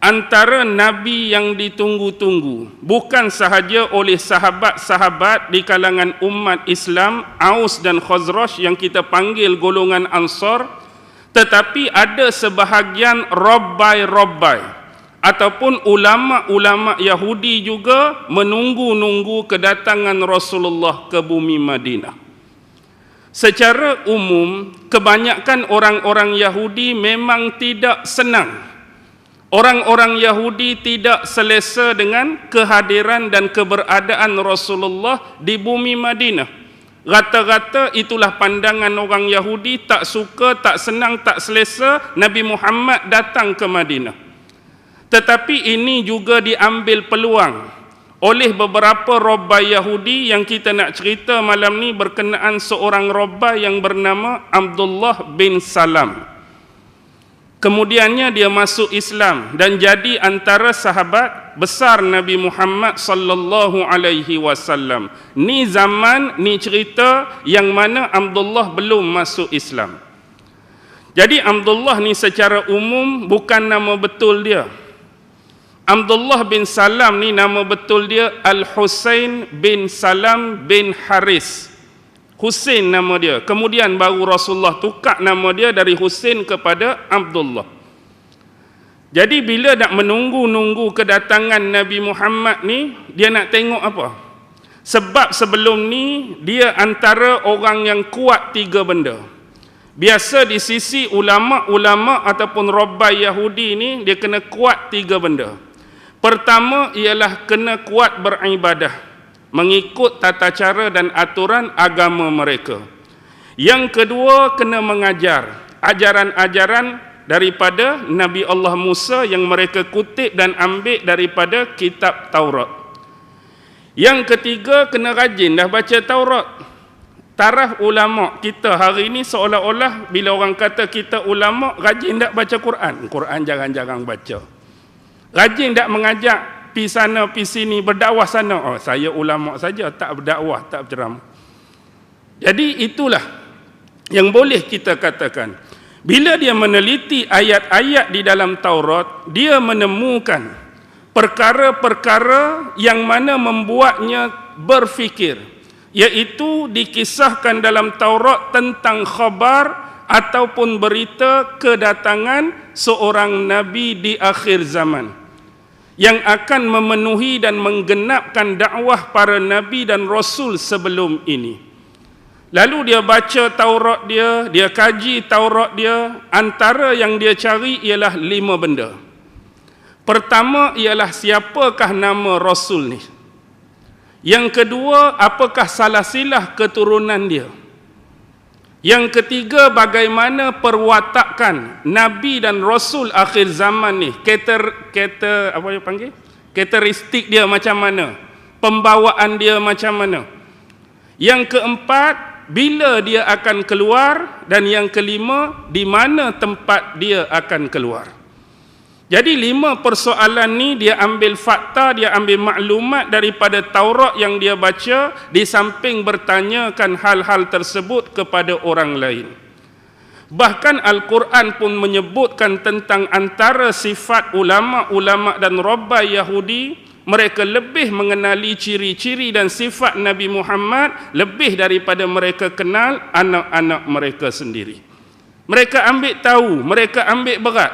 antara Nabi yang ditunggu-tunggu, bukan sahaja oleh sahabat-sahabat di kalangan umat Islam, Aus dan Khazraj yang kita panggil golongan Ansar, tetapi ada sebahagian Rabbai ataupun ulama-ulama Yahudi juga menunggu-nunggu kedatangan Rasulullah ke bumi Madinah. Secara umum, kebanyakan orang-orang Yahudi memang tidak senang. Orang-orang Yahudi tidak selesa dengan kehadiran dan keberadaan Rasulullah di bumi Madinah. Rata-rata itulah pandangan orang Yahudi, tak suka, tak senang, tak selesa Nabi Muhammad datang ke Madinah. Tetapi ini juga diambil peluang oleh beberapa rabbai Yahudi yang kita nak cerita malam ni berkenaan seorang rabbai yang bernama Abdullah bin Salam. Kemudiannya dia masuk Islam dan jadi antara sahabat besar Nabi Muhammad sallallahu alaihi wasallam. Ni zaman, ni cerita yang mana Abdullah belum masuk Islam. Jadi Abdullah ni secara umum bukan nama betul dia. Abdullah bin Salam ni nama betul dia Al-Husain bin Salam bin Haris. Husain nama dia. Kemudian baru Rasulullah tukar nama dia dari Husain kepada Abdullah. Jadi bila nak menunggu-nunggu kedatangan Nabi Muhammad ni, dia nak tengok apa? Sebab sebelum ni dia antara orang yang kuat tiga benda. Biasa di sisi ulama-ulama ataupun rabbai Yahudi ni, dia kena kuat tiga benda. Pertama ialah kena kuat beribadah, mengikut tata cara dan aturan agama mereka. Yang kedua, kena mengajar ajaran-ajaran daripada Nabi Allah Musa yang mereka kutip dan ambil daripada kitab Taurat. Yang ketiga, kena rajin dah baca Taurat. Taraf ulama kita hari ini seolah-olah bila orang kata kita ulama, rajin tak baca Quran? Quran jarang-jarang baca. Rajin tak mengajak pi sana, pi sini, berdakwah sana. Oh, saya ulama saja, tak berdakwah, tak berceramah. Jadi itulah yang boleh kita katakan. Bila dia meneliti ayat-ayat di dalam Taurat, dia menemukan perkara-perkara yang mana membuatnya berfikir. Iaitu dikisahkan dalam Taurat tentang khabar ataupun berita kedatangan seorang Nabi di akhir zaman, yang akan memenuhi dan menggenapkan dakwah para Nabi dan Rasul sebelum ini. Lalu dia baca Taurat dia, dia kaji Taurat dia, antara yang dia cari ialah 5 benda. Pertama ialah siapakah nama Rasul ni. Yang kedua, apakah salasilah keturunan dia. Yang ketiga, bagaimana perwatakan Nabi dan Rasul akhir zaman ni. Karakteristik dia macam mana, pembawaan dia macam mana. Yang keempat, bila dia akan keluar, dan yang kelima, di mana tempat dia akan keluar. Jadi 5 persoalan ni dia ambil fakta, dia ambil maklumat daripada Taurat yang dia baca, di samping bertanyakan hal-hal tersebut kepada orang lain. Bahkan Al-Quran pun menyebutkan tentang antara sifat ulama-ulama dan rabbai Yahudi, mereka lebih mengenali ciri-ciri dan sifat Nabi Muhammad lebih daripada mereka kenal anak-anak mereka sendiri. Mereka ambil tahu, mereka ambil berat.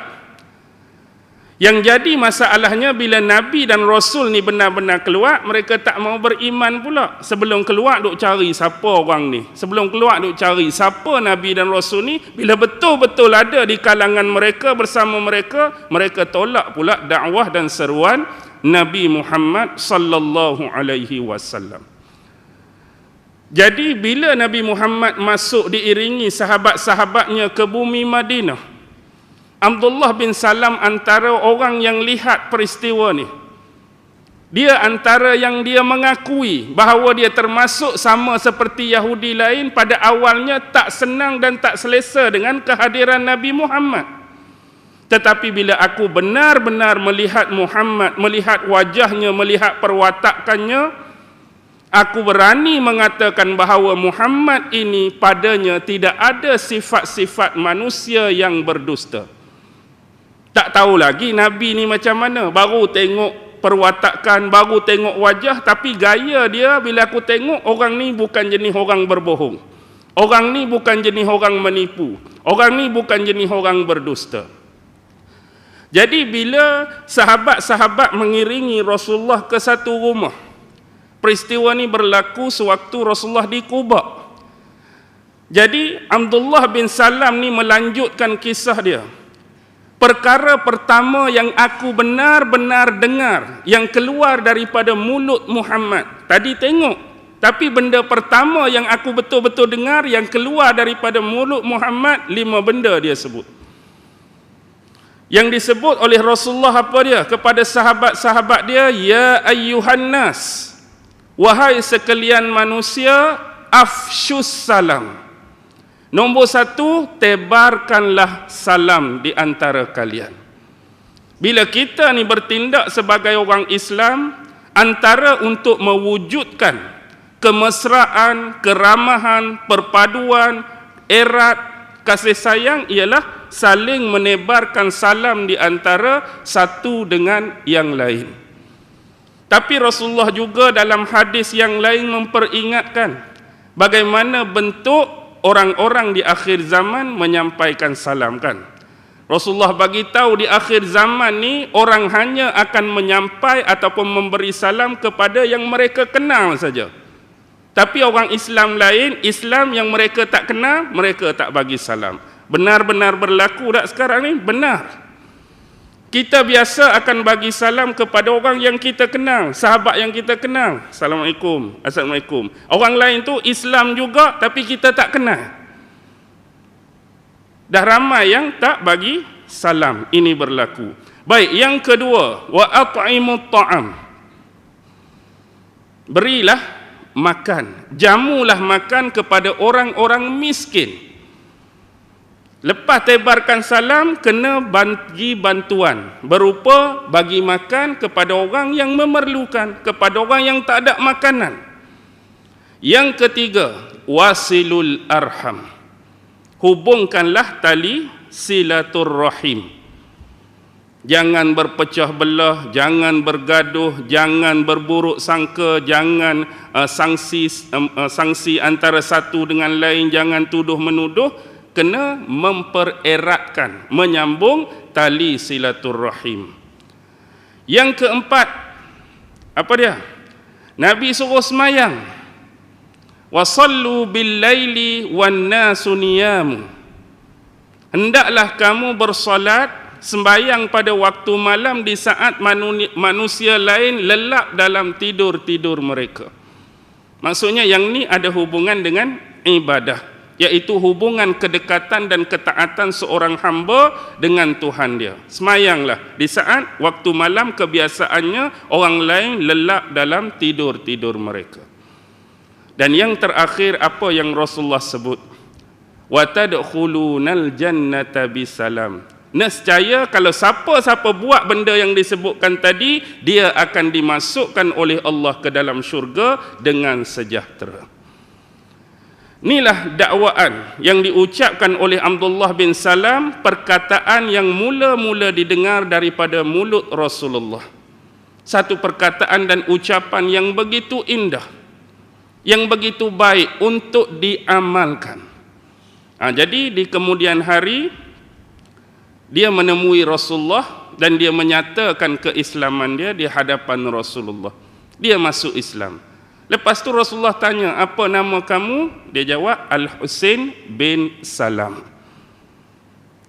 Yang jadi masalahnya bila Nabi dan Rasul ni benar-benar keluar, mereka tak mau beriman pula. Sebelum keluar duk cari siapa orang ni. Sebelum keluar duk cari siapa Nabi dan Rasul ni. Bila betul-betul ada di kalangan mereka, bersama mereka, mereka tolak pula dakwah dan seruan Nabi Muhammad sallallahu alaihi wasallam. Jadi bila Nabi Muhammad masuk diiringi sahabat-sahabatnya ke bumi Madinah, Abdullah bin Salam antara orang yang lihat peristiwa ni. Dia antara yang dia mengakui bahawa dia termasuk sama seperti Yahudi lain pada awalnya tak senang dan tak selesa dengan kehadiran Nabi Muhammad. Tetapi bila aku benar-benar melihat Muhammad, melihat wajahnya, melihat perwatakannya, aku berani mengatakan bahawa Muhammad ini padanya tidak ada sifat-sifat manusia yang berdusta. Tak tahu lagi Nabi ni macam mana. Baru tengok perwatakan, baru tengok wajah, tapi gaya dia bila aku tengok, orang ni bukan jenis orang berbohong. Orang ni bukan jenis orang menipu. Orang ni bukan jenis orang berdusta. Jadi bila sahabat-sahabat mengiringi Rasulullah ke satu rumah, peristiwa ni berlaku sewaktu Rasulullah di Quba. Jadi Abdullah bin Salam ni melanjutkan kisah dia. Perkara pertama yang aku benar-benar dengar, yang keluar daripada mulut Muhammad. Tadi tengok, tapi benda pertama yang aku betul-betul dengar, yang keluar daripada mulut Muhammad, 5 benda dia sebut. Yang disebut oleh Rasulullah apa dia? Kepada sahabat-sahabat dia, ya ayyuhan nas, wahai sekalian manusia, afshus salam. Nombor 1, tebarkanlah salam di antara kalian. Bila kita ni bertindak sebagai orang Islam, antara untuk mewujudkan kemesraan, keramahan, perpaduan, erat, kasih sayang ialah saling menebarkan salam di antara satu dengan yang lain. Tapi Rasulullah juga dalam hadis yang lain memperingatkan bagaimana bentuk orang-orang di akhir zaman menyampaikan salam kan. Rasulullah bagi tahu di akhir zaman ni orang hanya akan menyampai ataupun memberi salam kepada yang mereka kenal saja. Tapi orang Islam lain, Islam yang mereka tak kenal, mereka tak bagi salam. Benar-benar berlaku tak sekarang ni? Benar. Kita biasa akan bagi salam kepada orang yang kita kenal, sahabat yang kita kenal. Assalamualaikum, Assalamualaikum. Orang lain tu Islam juga tapi kita tak kenal. Dah ramai yang tak bagi salam. Ini berlaku. Baik, yang kedua, wa at'imut ta'am. Berilah makan, jamulah makan kepada orang-orang miskin. Lepas tebarkan salam, kena bagi bantuan berupa bagi makan kepada orang yang memerlukan, kepada orang yang tak ada makanan. Yang ketiga, wasilul arham. Hubungkanlah tali silaturrahim. Jangan berpecah belah, jangan bergaduh, jangan berburuk sangka, jangan sangsi antara satu dengan lain, jangan tuduh menuduh. Kena mempereratkan, menyambung tali silaturrahim. Yang keempat, apa dia? Nabi suruh semayang. Wasallu bil laili wan nasu niyam. Hendaklah kamu bersolat, sembayang pada waktu malam di saat manusia lain lelap dalam tidur-tidur mereka. Maksudnya yang ni ada hubungan dengan ibadah, iaitu hubungan kedekatan dan ketaatan seorang hamba dengan Tuhan dia. Semayanglah di saat waktu malam kebiasaannya orang lain lelap dalam tidur-tidur mereka. Dan yang terakhir apa yang Rasulullah sebut? Wa tadkhulunal jannata bisalam. Nescaya kalau siapa-siapa buat benda yang disebutkan tadi, dia akan dimasukkan oleh Allah ke dalam syurga dengan sejahtera. Inilah dakwaan yang diucapkan oleh Abdullah bin Salam, perkataan yang mula-mula didengar daripada mulut Rasulullah. Satu perkataan dan ucapan yang begitu indah, yang begitu baik untuk diamalkan. Jadi di kemudian hari, dia menemui Rasulullah dan dia menyatakan keislaman dia di hadapan Rasulullah. Dia masuk Islam. Lepas tu Rasulullah tanya, apa nama kamu? Dia jawab, Al-Husain bin Salam.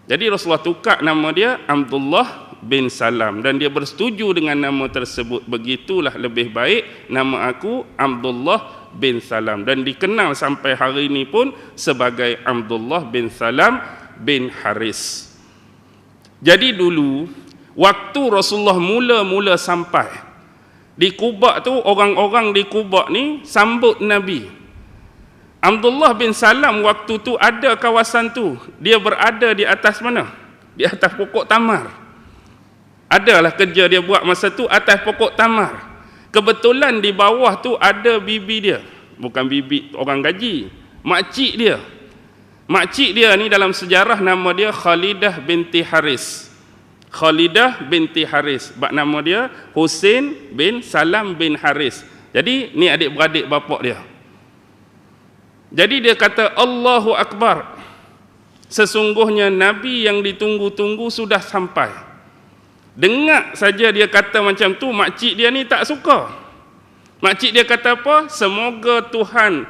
Jadi Rasulullah tukar nama dia Abdullah bin Salam. Dan dia bersetuju dengan nama tersebut. Begitulah lebih baik, nama aku Abdullah bin Salam. Dan dikenal sampai hari ini pun sebagai Abdullah bin Salam bin Haris. Jadi dulu, waktu Rasulullah mula-mula sampai di Quba tu, orang-orang di Quba ni sambut Nabi. Abdullah bin Salam waktu tu ada kawasan tu. Dia berada di atas mana? Di atas pokok tamar. Adalah kerja dia buat masa tu atas pokok tamar. Kebetulan di bawah tu ada bibi dia. Bukan bibi orang gaji, makcik dia. Makcik dia ni dalam sejarah nama dia Khalidah binti Haris. Khalidah binti Haris. Bak nama dia Husain bin Salam bin Haris. Jadi ni adik-beradik bapak dia. Jadi dia kata Allahu Akbar. Sesungguhnya Nabi yang ditunggu-tunggu sudah sampai. Dengar saja dia kata macam tu, makcik dia ni tak suka. Makcik dia kata apa? Semoga Tuhan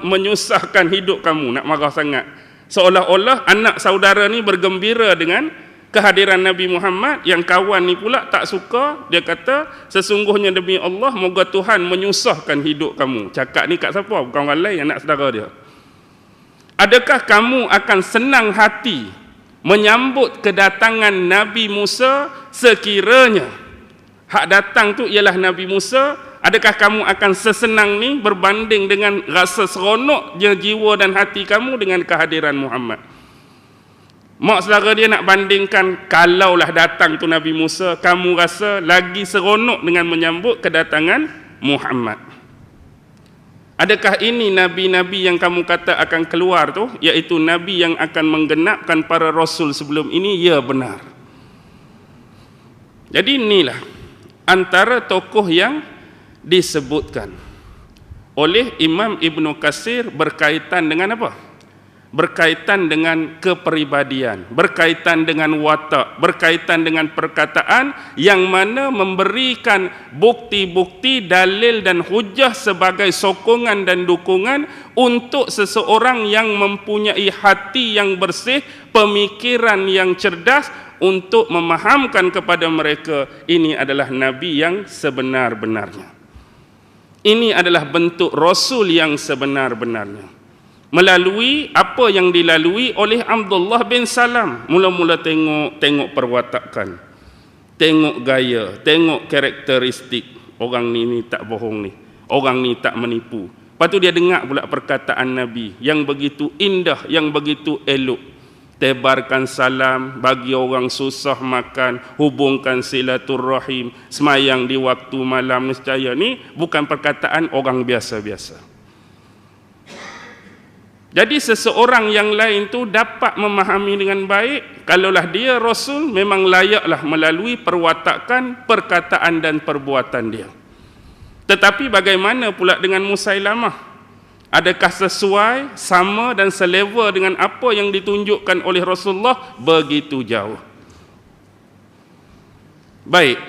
menyusahkan hidup kamu. Nak marah sangat. Seolah-olah anak saudara ni bergembira dengan kehadiran Nabi Muhammad, yang kawan ni pula tak suka. Dia kata sesungguhnya demi Allah, moga Tuhan menyusahkan hidup kamu. Cakap ni kat siapa? Bukan orang lain, anak saudara dia. Adakah kamu akan senang hati menyambut kedatangan Nabi Musa sekiranya hak datang tu ialah Nabi Musa? Adakah kamu akan sesenang ni berbanding dengan rasa seronoknya jiwa dan hati kamu dengan kehadiran Muhammad? Mak saudara dia nak bandingkan, kalaulah datang tu Nabi Musa, kamu rasa lagi seronok dengan menyambut kedatangan Muhammad. Adakah ini nabi-nabi yang kamu kata akan keluar tu, iaitu nabi yang akan menggenapkan para rasul sebelum ini? Ya, benar. Jadi inilah antara tokoh yang disebutkan oleh Imam Ibnu Katsir berkaitan dengan apa? Berkaitan dengan kepribadian, berkaitan dengan watak, berkaitan dengan perkataan yang mana memberikan bukti-bukti, dalil dan hujah sebagai sokongan dan dukungan untuk seseorang yang mempunyai hati yang bersih, pemikiran yang cerdas, untuk memahamkan kepada mereka ini adalah Nabi yang sebenar-benarnya. Ini adalah bentuk Rasul yang sebenar-benarnya. Melalui apa yang dilalui oleh Abdullah bin Salam. Mula-mula tengok perwatakan, tengok gaya, tengok karakteristik. Orang ni tak bohong ni, orang ni tak menipu. Lepas tu dia dengar pula perkataan Nabi yang begitu indah, yang begitu elok. Tebarkan salam bagi orang susah makan, hubungkan silaturrahim, semayang di waktu malam. Nescaya ni bukan perkataan orang biasa-biasa. Jadi seseorang yang lain tu dapat memahami dengan baik, kalaulah dia Rasul, memang layaklah melalui perwatakan, perkataan dan perbuatan dia. Tetapi bagaimana pula dengan Musailamah? Adakah sesuai, sama dan selevel dengan apa yang ditunjukkan oleh Rasulullah? Begitu jauh. Baik.